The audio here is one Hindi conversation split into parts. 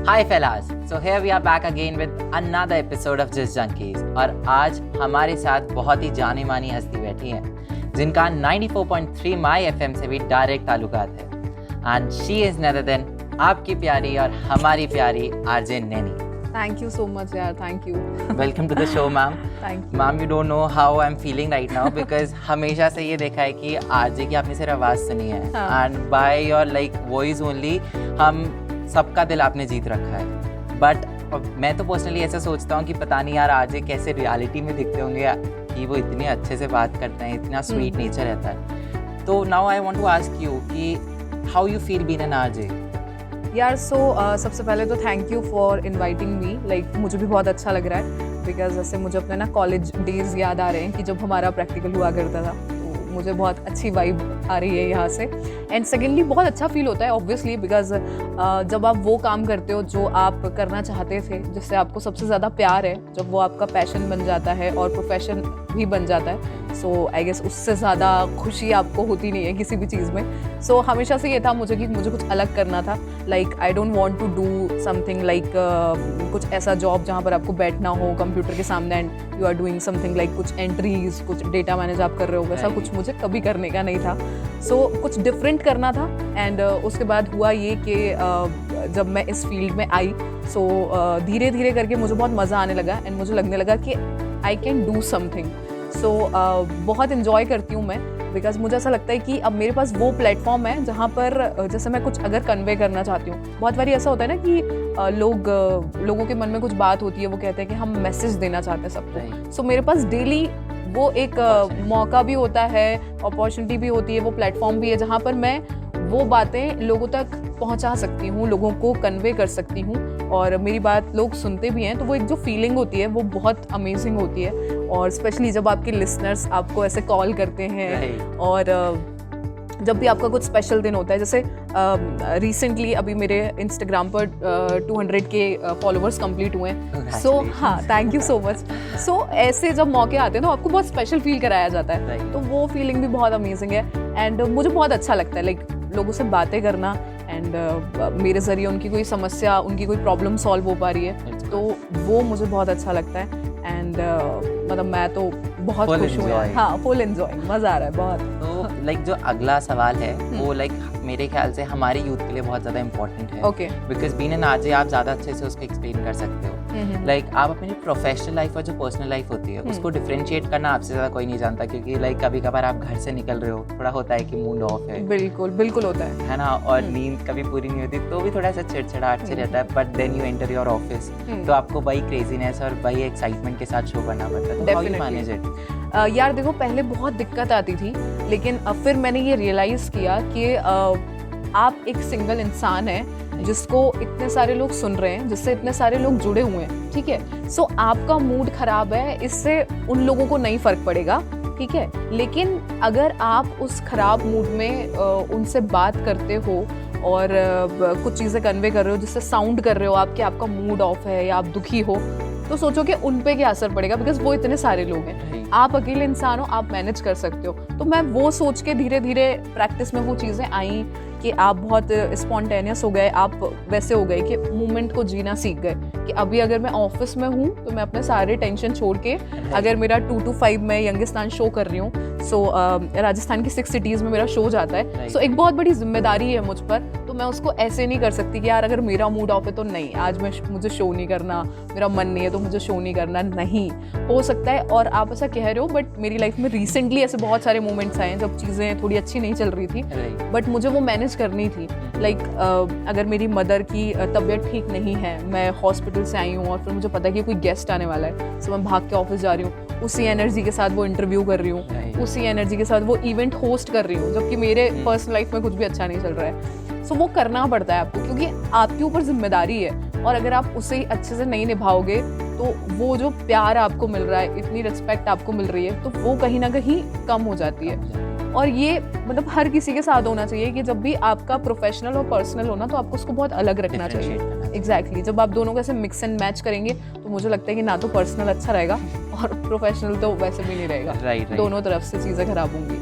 Hi fellas, so here we are back again with another episode of Just Junkies और आज हमारे साथ बहुत ही जानी मानी हस्ती बैठी हैं जिनका 94.3 माई FM से भी डायरेक्ट ताल्लुकात है and she is none other than आपकी प्यारी और हमारी प्यारी RJ Naini. Thank you so much यार, thank you. Welcome to the show ma'am. Thank you. Ma'am, you don't know how I'm feeling right now because हमेशा से ये देखा है कि आरजे की आपने सिर्फ आवाज़ सुनी है and by your like voice only हम सबका दिल आपने जीत रखा है. बट मैं तो पर्सनली ऐसा सोचता हूँ कि पता नहीं यार आरजे कैसे रियलिटी में दिखते होंगे कि वो इतने अच्छे से बात करते हैं, इतना स्वीट नेचर रहता है. तो now I want to ask you कि how you feel being an RJ. यार सबसे पहले तो thank you for inviting me. Like मुझे भी बहुत अच्छा लग रहा है बिकॉज जैसे मुझे अपने ना कॉलेज डेज याद आ रहे हैं कि जब हमारा प्रैक्टिकल हुआ करता था, तो मुझे बहुत अच्छी वाइब आ रही है यहाँ से. एंड सेकेंडली बहुत अच्छा फील होता है ऑब्वियसली बिकॉज जब आप वो काम करते हो जो आप करना चाहते थे, जिससे आपको सबसे ज़्यादा प्यार है, जब वो आपका पैशन बन जाता है और प्रोफेशन भी बन जाता है, सो आई गेस उससे ज़्यादा खुशी आपको होती नहीं है किसी भी चीज़ में. सो हमेशा से ये था मुझे कि मुझे कुछ अलग करना था. Like I don't want to do something like कुछ ऐसा जॉब जहाँ पर आपको बैठना हो कंप्यूटर के सामने and you are doing something like कुछ एंट्रीज, कुछ डेटा मैनेज आप कर रहे हो, वैसा कुछ मुझे कभी करने का नहीं था. सो कुछ डिफरेंट करना था. एंड उसके बाद हुआ ये कि जब मैं इस फील्ड में आई, सो धीरे धीरे करके मुझे बहुत मज़ा आने लगा एंड मुझे लगने लगा कि आई कैन डू समथिंग. सो बहुत इन्जॉय करती हूँ मैं बिकॉज मुझे ऐसा लगता है कि अब मेरे पास वो प्लेटफॉर्म है जहाँ पर जैसे मैं कुछ अगर कन्वे करना चाहती हूँ. बहुत बारी ऐसा होता है ना कि लोगों के मन में कुछ बात होती है, वो कहते हैं कि हम मैसेज देना चाहते हैं सबको. सो मेरे पास डेली वो एक मौका भी होता है, अपॉर्चुनिटी भी होती है, वो प्लेटफॉर्म भी है जहाँ पर मैं वो बातें लोगों तक पहुँचा सकती हूँ, लोगों को कन्वे कर सकती हूँ और मेरी बात लोग सुनते भी हैं. तो वो एक जो फीलिंग होती है वो बहुत अमेजिंग होती है. और स्पेशली जब आपके लिसनर्स आपको ऐसे कॉल करते हैं और जब भी आपका कुछ स्पेशल दिन होता है. जैसे रिसेंटली अभी मेरे इंस्टाग्राम पर 200 के फॉलोअर्स कंप्लीट हुए हैं. सो हाँ, थैंक यू सो मच. सो ऐसे जब मौके आते हैं तो आपको बहुत स्पेशल फील कराया जाता है. तो वो फीलिंग भी बहुत अमेजिंग है एंड मुझे बहुत अच्छा लगता है लाइक लोगों से बातें करना एंड मेरे ज़रिए उनकी कोई समस्या, उनकी कोई प्रॉब्लम सॉल्व हो पा रही है, तो वो मुझे बहुत अच्छा लगता है. एंड मतलब मैं तो बहुत खुश हूँ. हाँ, फुल एंजॉय, मज़ा आ रहा है बहुत. तो लाइक जो अगला सवाल है वो लाइक मेरे ख्याल से हमारे यूथ के लिए बहुत ज़्यादा इंपॉर्टेंट है. Okay. Because being an RJ आप ज़्यादा अच्छे से उसको एक्सप्लेन कर सकते हो. लाइक आप अपनी प्रोफेशनल लाइफ और जो पर्सनल लाइफ होती है उसको डिफरेंशिएट करना आपसे ज़्यादा कोई नहीं जानता, क्योंकि लाइक कभी कभार आप घर से निकल रहे हो, थोड़ा होता है कि मूड ऑफ है. बिल्कुल बिल्कुल होता है ना, और नींद कभी पूरी नहीं होती तो भी थोड़ा सा चिड़चिड़ाहट से रहता है. But then you enter your office तो आपको वही क्रेजीनेस और वही एक्साइटमेंट के साथ शो करना पड़ता है. तो हाउ यू मैनेज इट? यार देखो, पहले बहुत दिक्कत आती थी लेकिन फिर मैंने ये रियलाइज़ किया कि आप एक सिंगल इंसान है जिसको इतने सारे लोग सुन रहे हैं, जिससे इतने सारे लोग जुड़े हुए हैं. ठीक है, सो आपका मूड खराब है, इससे उन लोगों को नहीं फ़र्क पड़ेगा. ठीक है, लेकिन अगर आप उस खराब मूड में उनसे बात करते हो और कुछ चीज़ें कन्वे कर रहे हो जिससे साउंड कर रहे हो आप कि आपका मूड ऑफ है या आप दुखी हो, तो सोचो कि उन पे क्या असर पड़ेगा बिकॉज वो इतने सारे लोग हैं. आप अकेले इंसान हो, आप मैनेज कर सकते हो. तो मैं वो सोच के धीरे धीरे प्रैक्टिस में वो चीज़ें आई कि आप बहुत स्पॉन्टेनियस हो गए, आप वैसे हो गए कि मोमेंट को जीना सीख गए कि अभी अगर मैं ऑफिस में हूँ तो मैं अपने सारे टेंशन छोड़ के, अगर मेरा 2 to 5 मैं यंगिस्तान शो कर रही हूँ, सो राजस्थान की 6 सिटीज़ में मेरा शो जाता है. सो एक बहुत बड़ी जिम्मेदारी है मुझ पर, तो मैं उसको ऐसे नहीं कर सकती कि यार अगर मेरा मूड ऑफ है तो नहीं, आज मुझे शो नहीं करना, मेरा मन नहीं है तो मुझे शो नहीं करना. नहीं हो सकता है और आप ऐसा कह रहे हो, बट मेरी लाइफ में रिसेंटली ऐसे बहुत सारे मोमेंट्स आए हैं जब चीज़ें थोड़ी अच्छी नहीं चल रही थी बट मुझे वो मैनेज करनी थी. लाइक अगर मेरी मदर की तबीयत ठीक नहीं है, मैं हॉस्पिटल से आई हूँ और फिर मुझे पता है कि कोई गेस्ट आने वाला है, सो मैं भाग के ऑफिस जा रही हूँ, उसी एनर्जी के साथ वो इंटरव्यू कर रही हूँ, उसी एनर्जी के साथ वो इवेंट होस्ट कर रही हूँ, जबकि मेरे पर्सनल लाइफ में कुछ भी अच्छा नहीं चल रहा है. सो वो करना पड़ता है आपको क्योंकि आपके ऊपर जिम्मेदारी है और अगर आप उसे अच्छे से नहीं निभाओगे तो वो जो प्यार आपको मिल रहा है, इतनी रिस्पेक्ट आपको मिल रही है, तो वो कहीं ना कहीं कम हो जाती है. और ये मतलब हर किसी के साथ होना चाहिए कि जब भी आपका प्रोफेशनल और पर्सनल होना तो आपको उसको बहुत अलग रखना चाहिए. एग्जैक्टली. जब आप दोनों को ऐसे मिक्स एंड मैच करेंगे तो मुझे लगता है कि ना तो पर्सनल अच्छा रहेगा और प्रोफेशनल तो वैसे भी नहीं रहेगा. राइट. दोनों तरफ से चीज़ें खराब होंगी.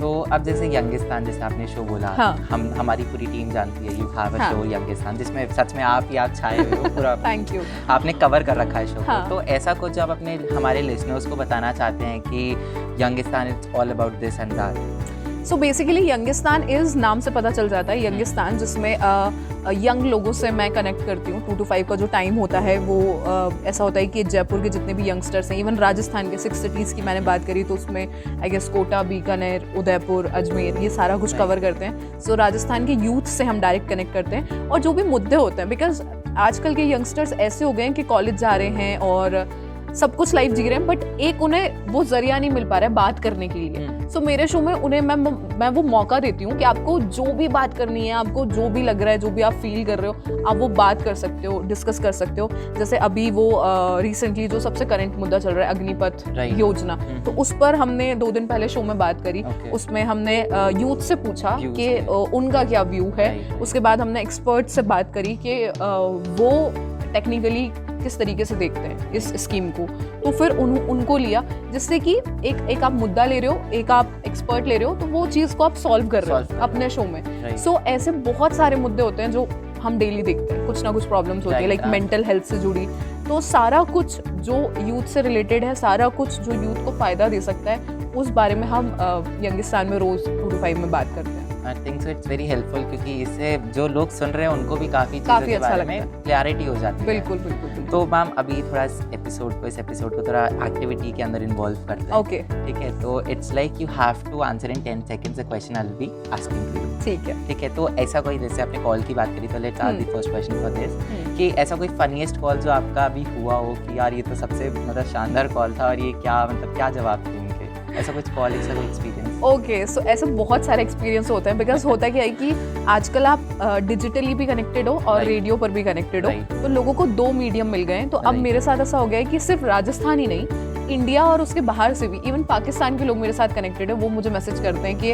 तो अब जैसे यंगिस्तान, जैसे आपने शो बोला, हाँ. हमारी पूरी टीम जानती है, यू हैव अ हाँ. शो यंगिस्तान, जिसमें सच में आप ही आप छाए हुए हो पूरा। Thank you. आपने कवर कर रखा है शो को। हाँ. तो ऐसा कुछ आप अपने हमारे लिसनर्स को बताना चाहते हैं कि Youngistan it's all about this and that? So basically Youngistan is, नाम से पता चल जाता है, यंगिस्तान, जिसमें यंग लोगों से मैं कनेक्ट करती हूँ। 2 to 5 का जो टाइम होता है वो ऐसा होता है कि जयपुर के जितने भी यंगस्टर्स हैं, इवन राजस्थान के 6 सिटीज़ की मैंने बात करी तो उसमें आई गेस कोटा, बीकानेर, उदयपुर, अजमेर, ये सारा कुछ कवर करते हैं। सो राजस्थान के यूथ से हम डायरेक्ट कनेक्ट करते हैं और जो भी मुद्दे होते हैं, बिकॉज आजकल के यंगस्टर्स ऐसे हो गए हैं कि कॉलेज जा रहे हैं और सब कुछ लाइफ जी रहे हैं, बट एक उन्हें वो जरिया नहीं मिल पा रहा है बात करने के लिए। सो मेरे शो में उन्हें मैं वो मौका देती हूँ कि आपको जो भी बात करनी है, आपको जो भी लग रहा है, जो भी आप फील कर रहे हो, आप वो बात कर सकते हो, डिस्कस कर सकते हो। जैसे अभी वो रिसेंटली जो सबसे करंट मुद्दा चल रहा है, अग्निपथ योजना, तो उस पर हमने 2 दिन पहले शो में बात करी। उसमें हमने यूथ से पूछा कि उनका क्या व्यू है। उसके बाद हमने एक्सपर्ट से बात करी कि वो टेक्निकली किस तरीके से देखते हैं इस स्कीम को। तो फिर उनको लिया, जिससे कि एक आप मुद्दा ले रहे हो, एक आप एक्सपर्ट ले रहे हो, तो वो चीज़ को आप सॉल्व कर रहे हो अपने शो में। सो ऐसे बहुत सारे मुद्दे होते हैं जो हम डेली देखते हैं, कुछ ना कुछ प्रॉब्लम्स होती है, लाइक मेंटल हेल्थ से जुड़ी। तो सारा कुछ जो यूथ से रिलेटेड है, सारा कुछ जो यूथ को फ़ायदा दे सकता है, उस बारे में हम यंगिस्तान में रोज़ 2 to 5 में बात करते हैं। I think so it's very helpful, क्योंकि इससे जो लोग सुन रहे हैं उनको भी काफ़ी अच्छा बारे में क्लैरिटी हो जाती है। बिल्कुल बिल्कुल। तो मैम अभी थोड़ा इस एपिसोड को थोड़ा एक्टिविटी के अंदर इन्वॉल्व करते हैं। ओके, ठीक है। तो it's like you have to answer in 10 seconds a question I will be asking you. ठीक है। तो ऐसा कोई, जैसे आपने कॉल की बात करी, तो let's ask the first question for this, कि ऐसा कोई फनीएस्ट कॉल जो आपका अभी हुआ हो कि यार ये तो सबसे मतलब शानदार कॉल था और ये क्या जवाब थे उनके, ऐसा कुछ कॉल, ऐसा कोई एक्सपीरियंस? ओके, सो ऐसे बहुत सारे एक्सपीरियंस होते हैं, बिकॉज होता क्या है कि आजकल आप डिजिटली भी कनेक्टेड हो और रेडियो पर भी कनेक्टेड हो, तो लोगों को 2 मीडियम मिल गए हैं। तो अब मेरे साथ ऐसा हो गया है कि सिर्फ राजस्थान ही नहीं, इंडिया और उसके बाहर से भी, इवन पाकिस्तान के लोग मेरे साथ कनेक्टेड है। वो मुझे मैसेज करते हैं कि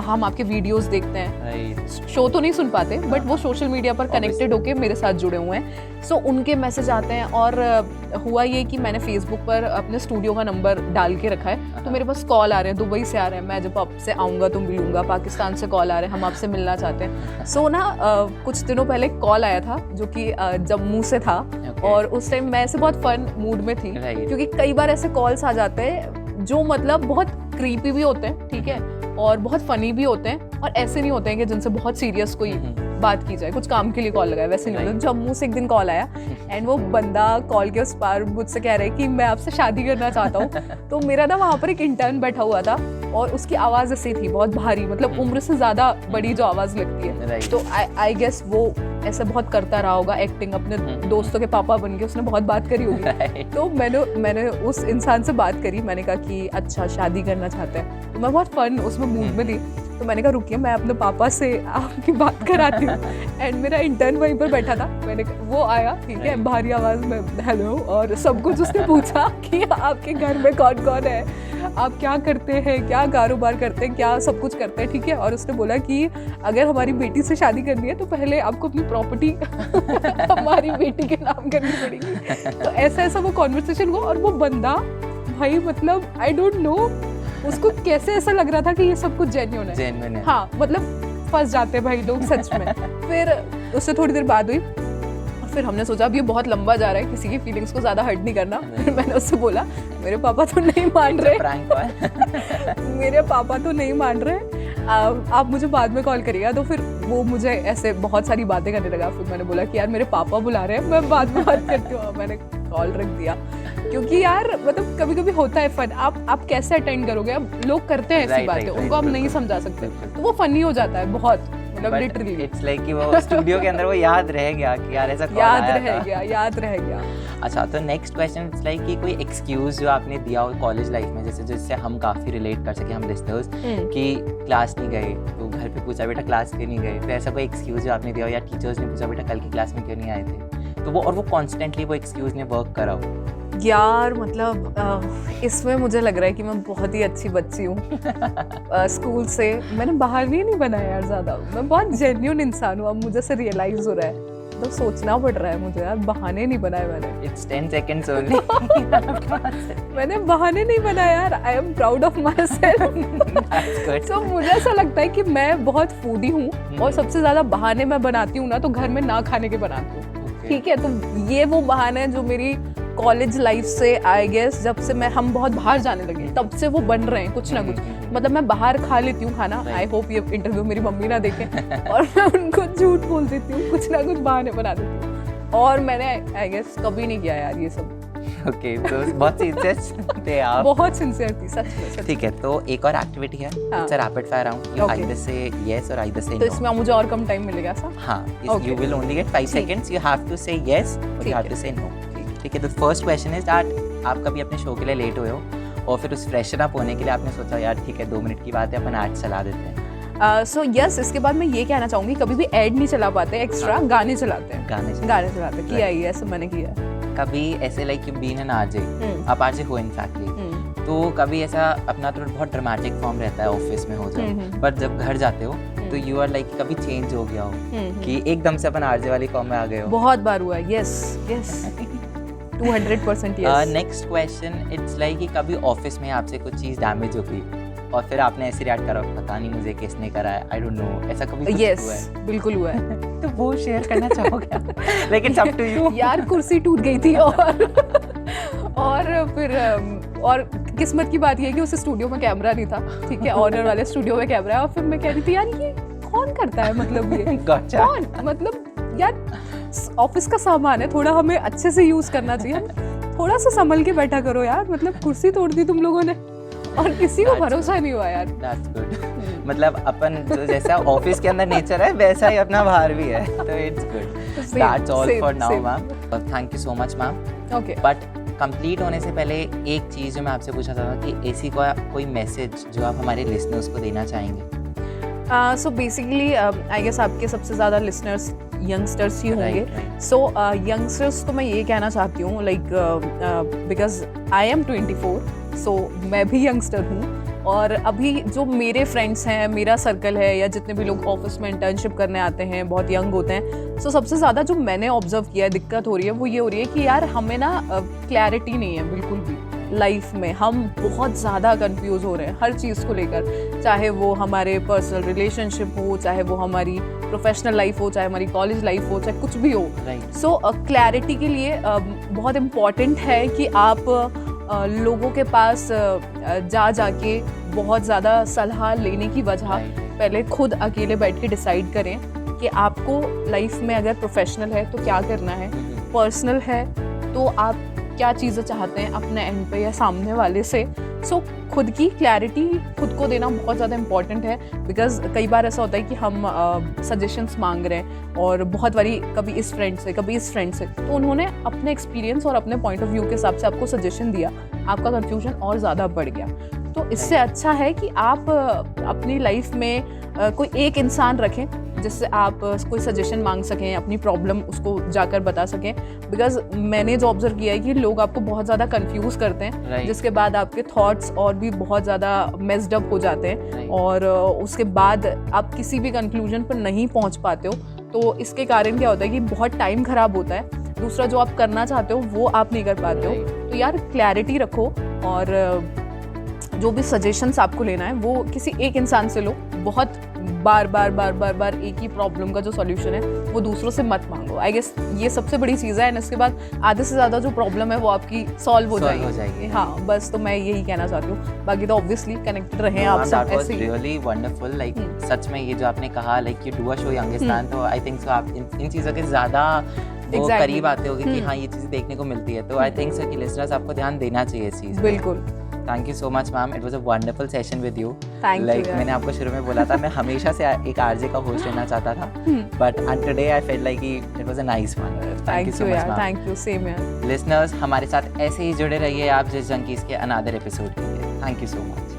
हम आपके वीडियोस देखते हैं, शो तो नहीं सुन पाते, बट वो सोशल मीडिया पर कनेक्टेड होके मेरे साथ जुड़े हुए हैं। सो उनके मैसेज आते हैं। और हुआ ये कि मैंने फेसबुक पर अपने स्टूडियो का नंबर डाल के रखा है, तो मेरे पास कॉल आ रहे हैं, दुबई से आ रहे हैं, मैं जब आपसे आऊँगा तो मिलूंगा। पाकिस्तान से कॉल आ रहे हैं, हम आपसे मिलना चाहते हैं। सो ना कुछ दिनों पहले कॉल आया था जो कि जम्मू से था, और उस टाइम मैं ऐसे बहुत फन मूड में थी, क्योंकि कई बार ऐसे कॉल्स आ जाते हैं जो मतलब बहुत क्रीपी भी होते हैं, ठीक है, और बहुत फनी भी होते हैं, और ऐसे नहीं होते हैं कि जिनसे बहुत सीरियस कोई बात की जाए, कुछ काम के लिए कॉल लगाया, वैसे नहीं होता। जम्मू से एक दिन कॉल आया एंड वो बंदा कॉल के उस पार मुझसे कह रहा है कि मैं आपसे शादी करना चाहता हूँ। तो मेरा ना वहाँ पर एक इंटर्न बैठा हुआ था और उसकी आवाज़ ऐसी थी, बहुत भारी, मतलब उम्र से ज़्यादा बड़ी जो आवाज़ लगती है। तो आई गेस वो ऐसे बहुत करता रहा होगा एक्टिंग, अपने दोस्तों के पापा बन के उसने बहुत बात करी होगी। तो मैंने उस इंसान से बात करी, मैंने कहा कि अच्छा शादी करना चाहता है। तो मैं बहुत फन उसमें मूड में थी, तो मैंने कहा रुकिए मैं अपने पापा से आपकी बात कराती हूँ। एंड मेरा इंटर्न वहीं पर बैठा था, वो आया, ठीक है, भारी आवाज़ में हेलो और सब कुछ उसने पूछा कि आपके घर में कौन कौन है, आप क्या करते हैं, क्या कारोबार करते हैं, क्या सब कुछ करते हैं, ठीक है। और उसने बोला कि अगर हमारी बेटी से शादी करनी है तो पहले आपको अपनी प्रॉपर्टी हमारी बेटी के नाम करनी पड़ेगी। तो ऐसा वो कॉन्वर्सेशन हुआ, और वो बंदा भाई मतलब आई डोंट नो उसको कैसे ऐसा लग रहा था कि ये सब कुछ जेन्युइन है। हाँ, मतलब फंस जाते हैं भाई लोग सच में। फिर उससे थोड़ी देर बाद हुई, और फिर हमने सोचा अब ये बहुत लंबा जा रहा है, किसी की फीलिंग्स को ज़्यादा हर्ट नहीं करना। फिर मैंने उससे बोला मेरे पापा तो नहीं मान रहे मेरे पापा तो नहीं मान रहे, आप मुझे बाद में कॉल करिएगा। तो फिर वो मुझे ऐसे बहुत सारी बातें करने लगा। फिर मैंने बोला कि यार मेरे पापा बुला रहे हैं, मैं बाद में बात करती हूँ। मैंने कॉल रख दिया, क्योंकि यार मतलब कभी कभी होता है फन, आप कैसे अटेंड करोगे, अब लोग करते हैं ऐसी बातें, उनको आप नहीं समझा सकते, तो वो फनी हो जाता है बहुत, मतलब लिटरली इट्स लाइक कि वो स्टूडियो के अंदर वो याद रह गया कि यार ऐसा कॉल आया याद रह गया। अच्छा, तो नेक्स्ट क्वेश्चन इट्स लाइक कि कोई एक्सक्यूज जो आपने दिया हो कॉलेज लाइफ में, जैसे जिससे हम काफ़ी रिलेट कर सके हम लिस्टर्स, कि क्लास नहीं गए तो घर पे पूछा बेटा क्लास क्यों नहीं गए, तो ऐसा कोई एक्सक्यूज जो आपने दिया हो, या टीचर्स ने पूछा बेटा कल की क्लास में क्यों नहीं आए थे, तो वो कॉन्स्टेंटली वो एक्सक्यूज ने वर्क करा हो? यार मतलब इसमें मुझे लग रहा है कि मैं बहुत ही अच्छी बच्ची हूँ। स्कूल से मैंने बाहर भी नहीं बनाया यार ज़्यादा, मैं बहुत जेन्युइन इंसान हूँ, अब मुझे से रियलाइज़ हो रहा है। मतलब सोचना पड़ रहा है मुझे यार, बहाने नहीं बनाए मैंने। It's 10 seconds only. मैंने बहाने नहीं बनाए यार, I am proud of my self. That's good. तो मुझे ऐसा लगता है कि मैं बहुत फूडी हूँ और सबसे ज़्यादा बहाने मैं बनाती हूँ ना तो घर में ना खाने के बनाती हूँ। Okay. ठीक है, तो ये वो बहाने हैं जो मेरी कॉलेज लाइफ से आई गेस जब से हम बहुत बाहर जाने लगे तब से वो बन रहे हैं कुछ ना कुछ। मतलब मैं बाहर खा लेती हूँ खाना, आई होप ये इंटरव्यू मेरी मम्मी ना देखे, और मैं उनको झूठ बोल देती हूँ, कुछ ना कुछ बहाने बना देती हूँ, और मैंने आई गेस कभी नहीं किया यार ये सब। Okay, तो बहुत सिंसियर थे आप। बहुत सिंसियर थी सच में, सच। ठीक है, तो एक और एक्टिविटी है, it's a rapid fire round. You either से यस और आइदर से नो। तो इसमें मुझे और कम टाइम मिलेगा सा? हाँ, Okay. you will only get 5 seconds. You have to say yes or you have to say no. ठीक है, तो फर्स्ट क्वेश्चन इज दैट आप कभी अपने शो के लिए लेट हुए हो और फिर उस फ्रेशन अप होने के लिए आपने सोचा यार ठीक है 2 मिनट की बात है अपन एड चला देते हैं? सो यस, इसके बाद मैं ये कहना चाहूँगी कभी भी ऐड नहीं चला पाते, एक्स्ट्रा गाने चलाते हैं। गाने चलाते हैं, किया ही है, सब मैंने किया है। कभी ऐसे like you been an RJ, आप आरजे हो इनफैक्टली, तो कभी ऐसा अपना तो बहुत ड्रामेटिक फॉर्म रहता है ऑफिस में हो जाए, पर जब घर जाते हो तो यू आर लाइक कभी चेंज हो गया हो कि एकदम से अपन आरजे वाली फॉर्म में आ गए हो? बहुत बार हुआ है, yes yes 200% yes. Next question, it's like कि कभी ऑफिस में आपसे कुछ चीज़ डैमेज हो गई और फिर आपने ऐसे रिएक्ट करा पता नहीं मुझे किसने करा है, आई डोंट नो, ऐसा कभी कुछ हुआ है? यस, बिल्कुल हुआ है। तो वो शेयर करना चाहोगे? लेकिन अप टू यू। यार कुर्सी टूट गई थी और फिर और किस्मत की बात ये है कि उस स्टूडियो में कैमरा नहीं था, ठीक है, ऑनर वाले स्टूडियो में कैमरा है, और फिर मैं कह रही थी यार ये कौन करता है, मतलब ये Gotcha. कौन, मतलब यार ऑफिस का सामान है, थोड़ा हमें अच्छे से यूज करना चाहिए, थोड़ा सा संभल के बैठा करो यार, मतलब कुर्सी तोड़ दी तुम लोगों ने और किसी को भरोसा नहीं हुआ यार। That's good. मतलब अपन जो जैसा ऑफिस के अंदर नेचर है वैसा ही अपना बाहर भी है, तो it's good. That's all for now, ma'am. Thank you so much, ma'am. Okay. But complete होने से पहले एक चीज़ जो मैं आपसे पूछना चाहता हूँ कि ऐसी कोई मैसेज जो आप हमारे लिसनर्स को देना चाहेंगे? सो बेसिकली आई गेस आपके सबसे ज़्यादा लिसनर्स यंगस्टर्स ही होंगे। सो यंगस्टर्स को मैं ये कहना चाहती हूँ लाइक बिकॉज आई एम 24, सो मैं भी यंगस्टर हूँ, और अभी जो मेरे फ्रेंड्स हैं, मेरा सर्कल है, या जितने भी लोग ऑफिस में इंटर्नशिप करने आते हैं बहुत यंग होते हैं, सो सबसे ज़्यादा जो मैंने ऑब्जर्व किया है दिक्कत हो रही है वो ये हो रही है कि यार हमें ना क्लैरिटी नहीं है बिल्कुल भी लाइफ में, हम बहुत ज़्यादा कंफ्यूज हो रहे हैं हर चीज़ को लेकर, चाहे वो हमारे पर्सनल रिलेशनशिप हो, चाहे वो हमारी प्रोफेशनल लाइफ हो, चाहे हमारी कॉलेज लाइफ हो, चाहे कुछ भी हो। सो क्लैरिटी के लिए बहुत इम्पॉर्टेंट है कि आप लोगों के पास जाके बहुत ज़्यादा सलाह लेने की वजह पहले खुद अकेले बैठ के डिसाइड करें कि आपको लाइफ में अगर प्रोफेशनल है तो क्या करना है, पर्सनल है तो आप क्या चीज़ें चाहते हैं अपने एंड पे या सामने वाले से। सो खुद की क्लैरिटी खुद को देना बहुत ज़्यादा इम्पॉर्टेंट है, बिकॉज कई बार ऐसा होता है कि हम सजेशंस मांग रहे हैं और बहुत बारी कभी इस फ्रेंड से कभी इस फ्रेंड से, तो उन्होंने अपने एक्सपीरियंस और अपने पॉइंट ऑफ व्यू के हिसाब से आपको सजेशन दिया, आपका कन्फ्यूजन और ज़्यादा बढ़ गया। तो इससे अच्छा है कि आप अपनी लाइफ में कोई एक इंसान रखें जिससे आप कोई सजेशन मांग सकें, अपनी प्रॉब्लम उसको जाकर बता सकें, बिकॉज मैंने जो ऑब्जर्व किया है कि लोग आपको बहुत ज़्यादा कंफ्यूज करते हैं, जिसके बाद आपके थॉट्स और भी बहुत ज़्यादा मेस्ड अप हो जाते हैं, और उसके बाद आप किसी भी कंक्लूजन पर नहीं पहुंच पाते हो। तो इसके कारण क्या होता है कि बहुत टाइम ख़राब होता है, दूसरा जो आप करना चाहते हो वो आप नहीं कर पाते हो। तो यार क्लैरिटी रखो, और जो भी सजेशंस आपको लेना है वो किसी एक इंसान से लो, बहुत बार बार एक ही प्रॉब्लम का जो सॉल्यूशन है वो दूसरों से मत मांगो। आई गेस ये सबसे बड़ी चीज़ है, एंड उसके बाद आधे से ज़्यादा जो प्रॉब्लम है वो आपकी सॉल्व हो जाएगी। हाँ, बस तो मैं यही कहना चाहती हूँ, बाकी तो ऑब्वियसली कनेक्टेड रहें आप सब ऐसे ही। रियली वंडरफुल, लाइक सच में ये जो आपने कहा like you do a show Youngistan, तो आई थिंक सो आप इन चीज़ों के ज़्यादा वो करीब आते होगे कि हाँ ये चीज़ें देखने को मिलती है, तो आई थिंक सो कि लिसनर्स आपको ध्यान देना चाहिए इस चीज़। बिल्कुल। Thank you so much ma'am, it was a wonderful session with you. Thank you. मैंने आपको शुरू में बोला था मैं हमेशा से एक आरजे का होस्ट रहना चाहता था, but today I felt like it was a nice one. Thank you so much ma'am. Thank you, same here. Listeners हमारे साथ ऐसे ही जुड़े रहिए आप जिस जंकीज़ के अनदर एपिसोड के लिए। Thank you so much.